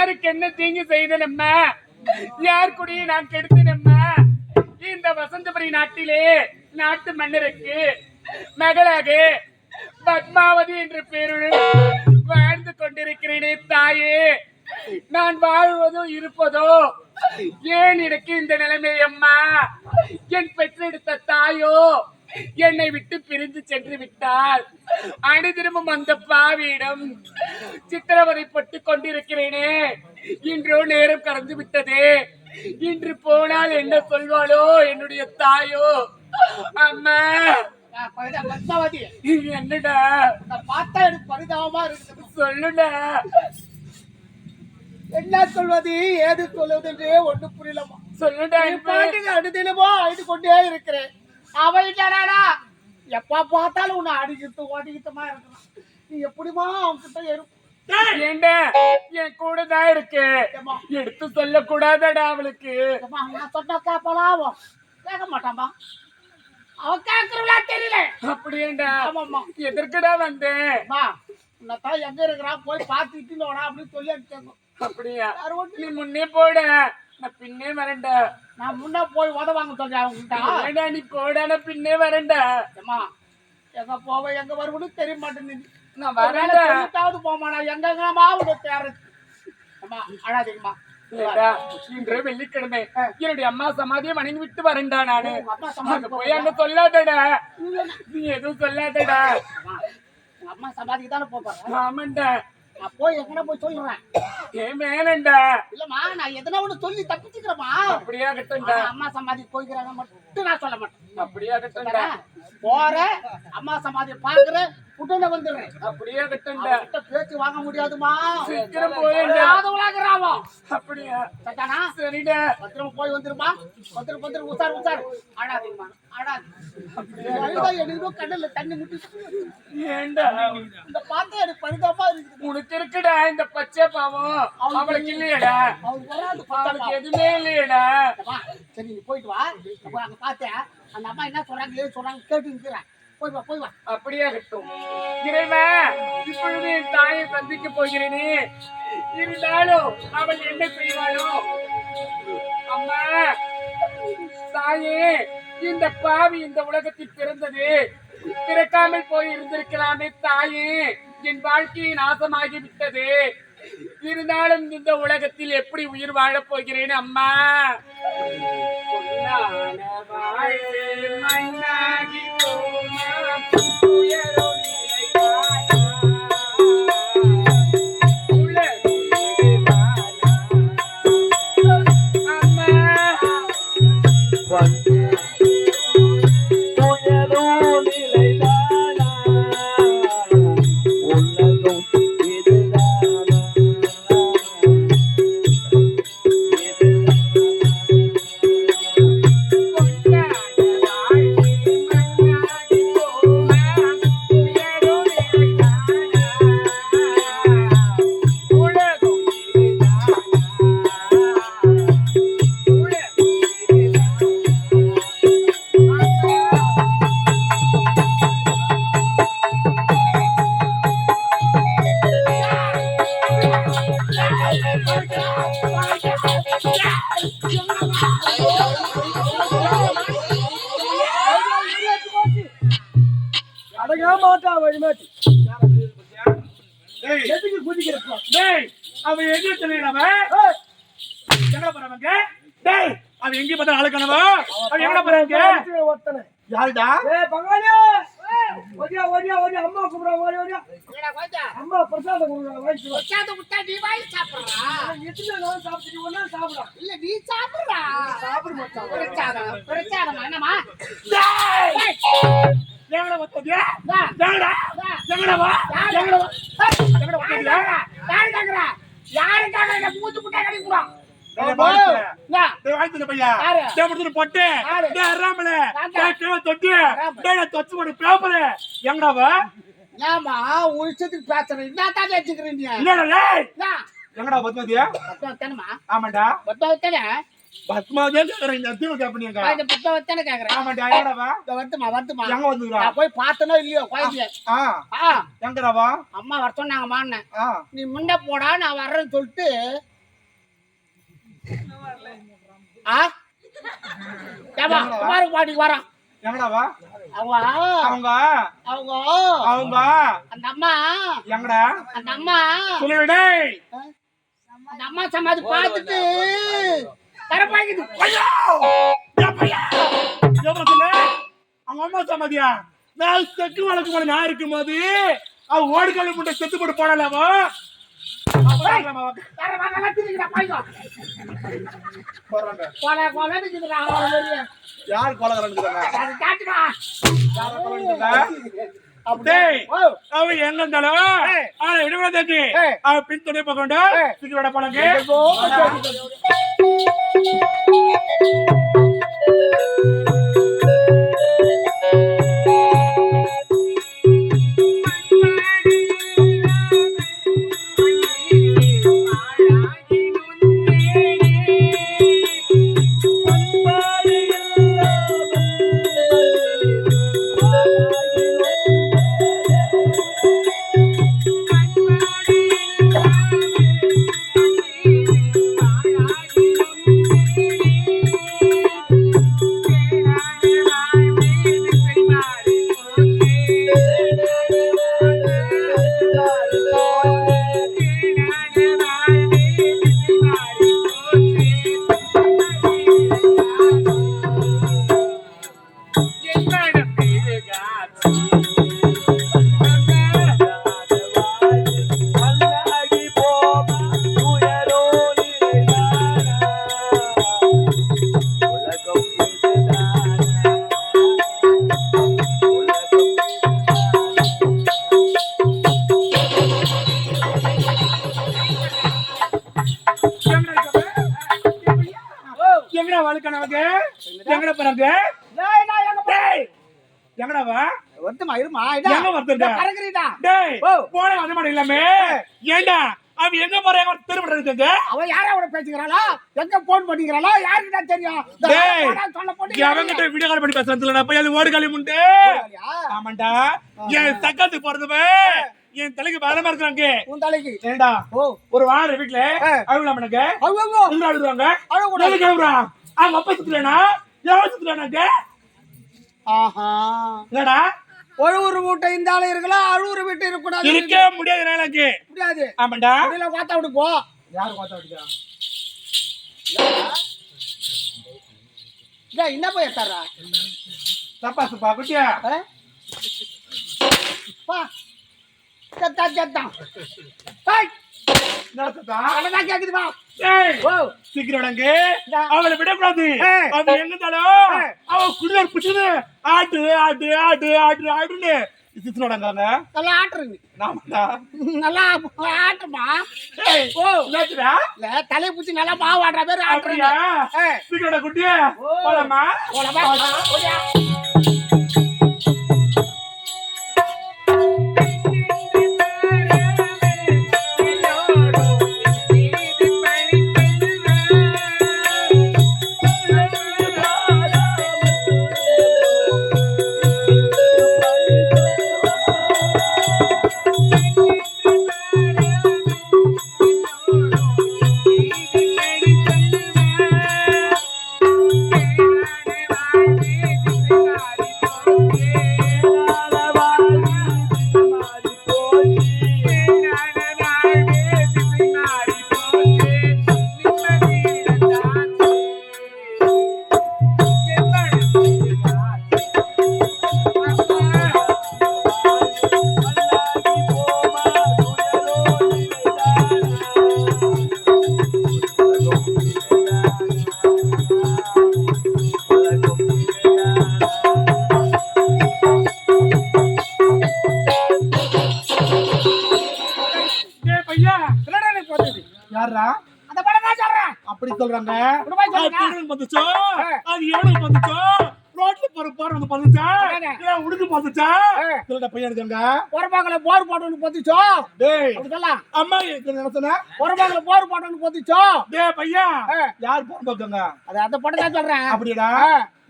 யாருக்கு என்ன தீங்கு செய்தனம்மா? யார் குடியை நான் கெடுத்தனம்மா? இந்த வசந்தபுரி நாட்டிலே நாட்டு மன்னருக்கு மகளாக பத்மாவதி என்ற பெயருடன் வாழ்ந்து கொண்டிருக்கிறேனே தாயே. நான் வாழ்வதோ இருப்பதோ ஏன் எனக்கு இந்த நிலைமை அம்மா? என் பெற்றெடுத்த தாயோ என்னை விட்டு பிரிந்து சென்று விட்டால் அனுதினமும் அந்த பாவியிடம் சித்திரவதைப்பட்டு கொண்டிருக்கிறேனே. இன்றோ நேரம் கடந்து விட்டதே. இன்று போனால் என்ன சொல்வாளோ என்னுடைய தாயோ? அம்மா பத்மாவதி, என்னடா பார்த்தா எனக்கு பரிதாபமா இருக்கு. சொல்லுடா. என்ன சொல்வது ஏது சொல்வது என்றே ஒண்ணு புரியலமா. சொல்லுடா. அனுதினமோ அழுது கொண்டே இருக்கிறேன். அவன்டா எப்ப பார்த்தாலும் உன்னை அடிக்கிட்டு ஓடிக்கிட்டமா இருக்கிறான். நீ எப்படிமா அவன்கிட்ட ஏண்டா என் கூட தான் இருக்கு. எடுத்து சொல்ல கூடாதடா அவளுக்கு. நான் சொன்னா கேட்பலாம், கேட்க மாட்டான்பா. அவன் கேட்கறவளா தெரியல. அப்படியேண்டா. எதற்குடா வந்தேன்? உன்னதான் எங்க இருக்கிறான் போய் பார்த்துட்டு அப்படின்னு சொல்லி அனுப்பிச்சாங்க. அப்படியா? நீ முன்னே போட, நான் பின்னே வரேன்டா. நான் முன்ன போய் உதவாங்க சொல்றேன் அவங்ககிட்ட. நீ போடான பின்னே வரேன்டா. எங்க போவ எங்க வருவனு தெரிய மாட்டேன். நான் வரேன்டாவது போமா. நான் எங்கம்மா உங்க தேர்றது. அழாதீங்கம்மா. இன்று வெள்ளிக்கிழமை என்னுடைய அம்மா சமாதியை வணங்கி விட்டு வரேன்டா. நானு போய் அங்க சொல்லாதடா. நீ எதுவும் சொல்லாதடா. அம்மா சமாதிக்கு தானே போறேன். ஆமாண்டா. நான் போய் எங்கடா போய் சொல்லுறேன். ஏன் மேலண்டா? இல்லம்மா, நான் எதனா ஒண்ணு சொல்லி தப்பிச்சுக்கிறேம்மா. அப்படியா கட்டண்டா? அம்மா சமாதி போய்க்கிறாங்க மட்டும் நான் சொல்ல மாட்டேன். அப்படியா கட்டண்டா? போற அம்மா சமாதியை பாக்குறேன், உடனே வந்துடுறேன். அப்படியா கட்டண்டா? பேச்சு வாங்க முடியாதுமா. சீக்கிரம் போயிடா. அப்படியா? சட்டானா சரிடா. பத்திரமா போய் வந்துருமா. பத்திரம் உசார் உசார். ஆடாதீங்கம்மா, ஆடாது. எனக்கு கடல்ல தண்ணி முட்டி. ஏண்டா இந்த பார்த்தா எனக்கு பரிதாபமா இருக்குது. உனக்கு இருக்குடா இந்த பச்சை பாவம். அவளுக்கு இல்லையடா. அவளுக்கு எதுவுமே இல்லையடா. சரி நீ போயிட்டு வா. அங்க பார்த்தேன் அந்த அம்மா என்ன சொல்றாங்க ஏது சொல்றாங்க கேட்டு நிற்கிறேன். போய் வா போய் வா. அப்படியே கட்டும். இறைவா, இப்பொழுது என் தாயை சந்திக்க போகிறேனே. இருந்தாலும் அவள் என்ன செய்வாளோ? அம்மா தாயே, இந்த பாவி இந்த உலகத்தில் பிறந்தது பிறக்காமல் போய் இருந்திருக்கலாமே தாயே. என் வாழ்க்கையை நாசமாகி விட்டது. இருந்தாலும் இந்த உலகத்தில் எப்படி உயிர் வாழப் போகிறேன் அம்மா? மண்ணாகி மாட்டா வழிமாட்டி அவன் எங்க தெரியலவ எங்க போறவங்க? டேய், அவன் எங்க பார்த்தா ஆளுக்கனவா? அவன் எங்க போறாங்க? ஒத்தனை யாருடா? ஏய் பங்காளி, ஓடியா ஓடியா ஓடியா. அம்மா கூப்பிடுறா, ஓடியா ஓடியா. என்னடா கோச்சா? அம்மா பிரசாதம் கொடுக்குறா, வாங்கி வா. பிரசாதம் குட்டா நீ வாங்கி சாப்பிடுறா. எத்தனை நாள் சாப்பிட்டு ஒண்ணா சாப்பிடுறா. இல்ல நீ சாப்பிடுறா. சாப்பிடு மச்சான். பிரசாதம் என்னமா? டேய் எங்கடா வந்தீங்க? எங்கடா எங்கடா வா எங்கடா வா எங்கடா வந்தீங்க? யாருங்கடா யாருங்கடா இந்த மூச்சு குட்டா கடி குறா. டேய் வாய்த்து பையா. டேய் முடிச்சு போட்டு. டேய் ராமல. டேய் தொட்டி. டேய் தொச்சு போடு பேப்பர். எங்கடா வா? ஏமா உயிச்சத்துக்கு பேசுறேன். என்னடா கேக்குறீங்க? இல்லடா டேய். எங்கடா வந்தீங்க? பத்தவத்தனமா? ஆமாடா. பத்தவத்தன. பத்மாவதியா கேக்குறேன். இந்த தீவு கேப்பனிங்க. இந்த பத்தவத்தன கேக்குறேன். ஆமாடா. எங்கடா வா? வரட்டுமா. எங்க வந்துறா? நான் போய் பார்த்தனோ இல்லையோ கோயில்ல. எங்கடா வா? அம்மா வர சொன்னாங்க மான்னே. நீ முன்ன போடா நான் வரேன்னு சொல்லிட்டு ஆ ஏமா குமாருக்கு பாட்டிக்கு வரான் எங்கடாவா அவங்க அவங்க அவங்க அவங்க அந்த அம்மா எங்கடா அந்த அம்மா சொல்லிவிடே அந்த அம்மா சமாதி பார்த்துட்டு தரப்பாக்குது ஐயோ ஏன் பையா எவ்வளவு சொன்ன அவங்க அம்மா சமாதியா நான் செக்கு வழக்கு போல நான் இருக்கும்போது அவ ஓடுகால முட்டை செத்து போட்டு போனலாமா யார் அவ எங்க இருந்தாலும் அவளை விடுவதற்கு அவ பின் துணை போக சீக்கிரோட போனங்க எங்கடா வழுக்கணவங்க எங்கட போறாங்க எங்கடாவா வருத்தமா இருமா எங்க வருத்தா கரங்கறிடா டேய் போன வந்து மாட இல்லாம ஏண்டா அவ எங்க போறாங்க திரும்பறதுங்க அவ யாரோட பேசிக்கறாளா எங்க போன் பண்ணிக்கறாளா யாருக்கு தெரியும் டேய் சொல்ல போடி அவங்கிட்ட வீடியோ கால் பண்ணி பேசுறதுல போய் அது ஓடு காலி முண்டு ஆமாண்டா ஏன் சக்கத்து போறதுவே என் தலைக்கு பாரமா இருக்காங்க உன் தலைக்கு ஏண்டா ஒரு வார வீட்ல அழுவலாம் எனக்கு அவங்க அழுவாங்க அழுவ கேக்குறா அவங்க அப்பா சுத்துறேனா எவன் சுத்துறானாங்க ஆஹா என்னடா ஒரு மூட்டை இந்தால இருக்கலாம் அழுவுற வீட்டு இருக்க கூடாது இருக்க முடியாது எனக்கு முடியாது ஆமாண்டா அப்படில கோத்தா விட்டு போ யார் கோத்தா விட்டுடா டேய் என்ன போய் ஏத்தாரா தப்பா சுப்பா குட்டியா பா சத்தா சத்தா டேய் நடத்தா அண்ணா கேக்குது பா ஏய் சீக்கிரம்ங்க அவளை விட கூடாது அவ எங்க இருந்தாலும் அவ குடியார் புடிச்சு ஆட்டு ஆட்டு ஆட்டு ஆட்டு ஆட்டுன்னு சித்துனோடங்க நல்லா ஆட்டுறீங்க நாமடா நல்லா ஆட்டுமா ஏய் என்னடா இல்ல தலைய புடிச்சு நல்லா மாவு ஆடுற பேர் ஆட்டுறீங்க சீக்கிரம்டா குட்டியா போலாமா ஓடியா யாரா அந்த படம் தான் சொல்றேன் அப்படி சொல்றாங்க குடும்பம் சொல்லுங்க வந்துச்சோ அது எவனுக்கு வந்துச்சோ ரோட்ல போற வந்து வந்துச்சா இல்ல உடுக்கு வந்துச்சா இல்லடா பையன் இருக்காங்க ஒரு பாக்கல போர் போடணும் போத்துச்சோ டேய் அப்படி சொல்ல அம்மா நினைச்சனா ஒரு பாக்கல போர் போடணும் போத்துச்சோ டேய் பையா யார் போன் பாக்குங்க அது அந்த படம் தான் சொல்றேன் அப்படிடா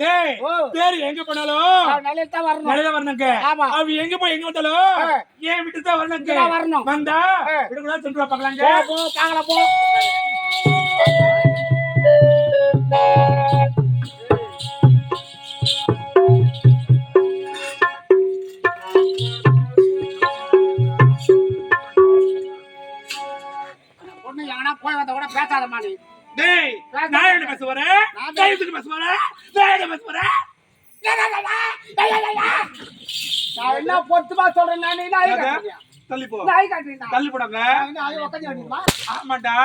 டேய் பேர் எங்க போனாலும் நல்ல தான் வரணும் நல்ல வரணுங்க ஆமா அவ எங்க போய் எங்க வந்தாலும் ஏன் விட்டு தான் வரணுங்க வரணும் வந்தா விடுங்களா சென்று பார்க்கலாங்க போ பாக்கல போ பொண்ணு எங்கன்னா போய் வந்த கூட பேசாதம்மா நீ. டேய் நான் என்ன பேச வரேன் கைதுக்கு பேச வரேன் நான் என்ன பேச வரேன் நான் என்ன பொறுத்துமா சொல்றேன் நான் தள்ளி போ நாய் காட்டுறீங்க தள்ளி போடாங்க உட்காந்து ஆமாண்டா